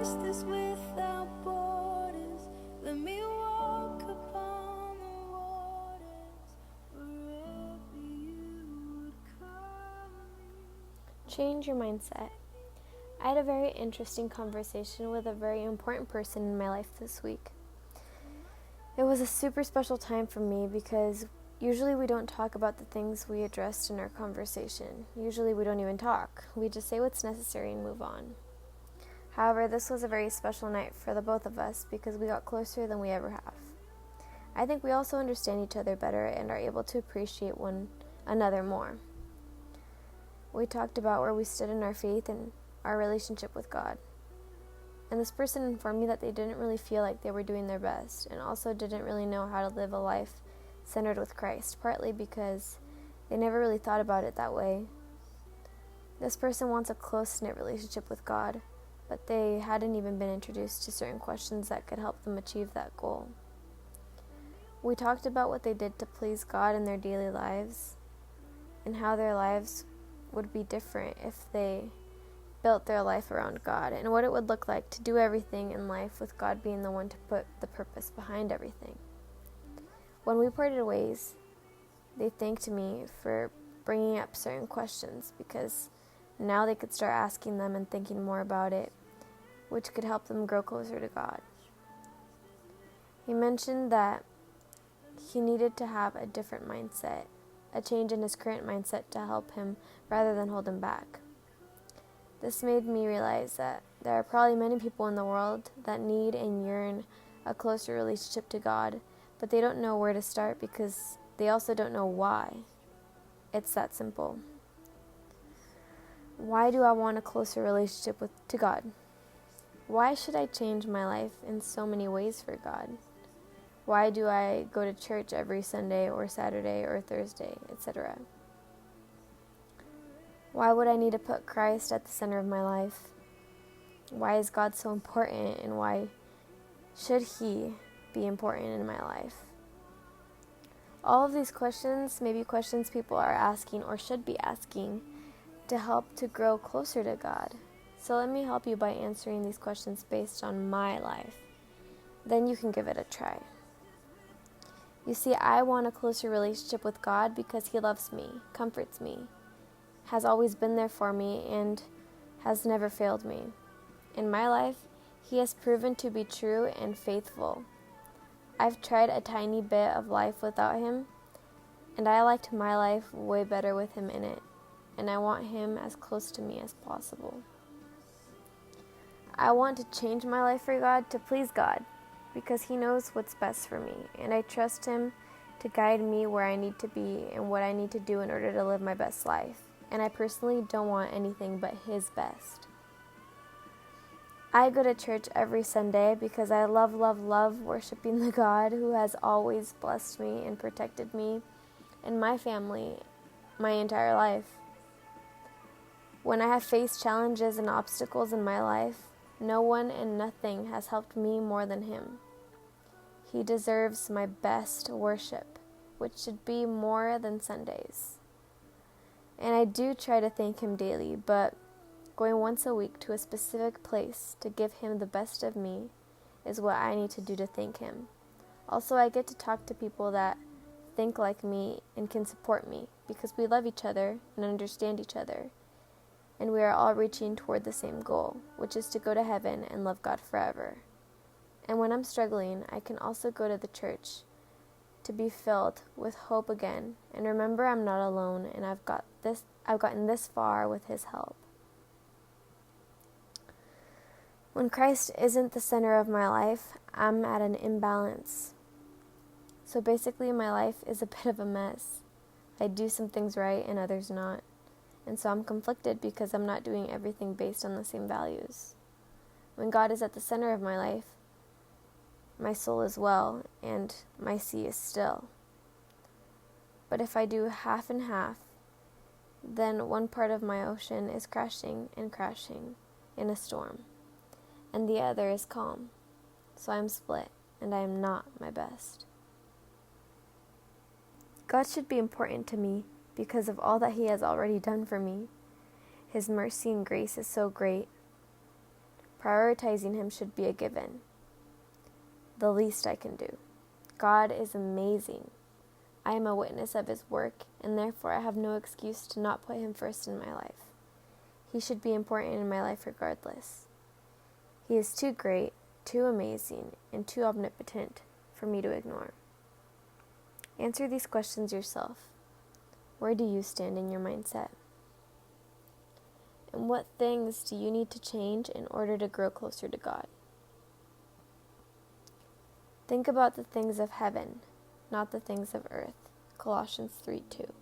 is without borders. Let me walk upon the waters wherever you would call me. Change your mindset. I had a very interesting conversation with a very important person in my life this week. It was a super special time for me because usually we don't talk about the things we addressed in our conversation. Usually we don't even talk. We just say what's necessary and move on. However, this was a very special night for the both of us because we got closer than we ever have. I think we also understand each other better and are able to appreciate one another more. We talked about where we stood in our faith and our relationship with God. And this person informed me that they didn't really feel like they were doing their best and also didn't really know how to live a life centered with Christ, partly because they never really thought about it that way. This person wants a close-knit relationship with God, but they hadn't even been introduced to certain questions that could help them achieve that goal. We talked about what they did to please God in their daily lives and how their lives would be different if they built their life around God, and what it would look like to do everything in life with God being the one to put the purpose behind everything. When we parted ways, they thanked me for bringing up certain questions because now they could start asking them and thinking more about it, which could help them grow closer to God. He mentioned that he needed to have a different mindset, a change in his current mindset to help him rather than hold him back. This made me realize that there are probably many people in the world that need and yearn a closer relationship to God, but they don't know where to start because they also don't know why. It's that simple. Why do I want a closer relationship to God? Why should I change my life in so many ways for God? Why do I go to church every Sunday or Saturday or Thursday, etc.? Why would I need to put Christ at the center of my life? Why is God so important, and why should He be important in my life? All of these questions may be questions people are asking or should be asking to help to grow closer to God. So let me help you by answering these questions based on my life. Then you can give it a try. You see, I want a closer relationship with God because He loves me, comforts me, has always been there for me, and has never failed me. In my life, He has proven to be true and faithful. I've tried a tiny bit of life without Him, and I liked my life way better with Him in it, and I want Him as close to me as possible. I want to change my life for God to please God, because He knows what's best for me, and I trust Him to guide me where I need to be and what I need to do in order to live my best life. And I personally don't want anything but His best. I go to church every Sunday because I love worshiping the God who has always blessed me and protected me and my family my entire life. When I have faced challenges and obstacles in my life, no one and nothing has helped me more than Him. He deserves my best worship, which should be more than Sundays. And I do try to thank Him daily, but going once a week to a specific place to give Him the best of me is what I need to do to thank Him. Also, I get to talk to people that think like me and can support me because we love each other and understand each other. And we are all reaching toward the same goal, which is to go to heaven and love God forever. And when I'm struggling, I can also go to the church to be filled with hope again and remember I'm not alone and I've gotten this far with His help. When Christ isn't the center of my life, I'm at an imbalance. So basically my life is a bit of a mess. I do some things right and others not. And so I'm conflicted because I'm not doing everything based on the same values. When God is at the center of my life, my soul is well, and my sea is still. But if I do half and half, then one part of my ocean is crashing in a storm, and the other is calm. So I'm split, and I am not my best. God should be important to me because of all that He has already done for me. His mercy and grace is so great. Prioritizing Him should be a given. The least I can do. God is amazing. I am a witness of His work, and therefore I have no excuse to not put Him first in my life. He should be important in my life regardless. He is too great, too amazing, and too omnipotent for me to ignore. Answer these questions yourself. Where do you stand in your mindset? And what things do you need to change in order to grow closer to God? Think about the things of heaven, not the things of earth. Colossians 3:2.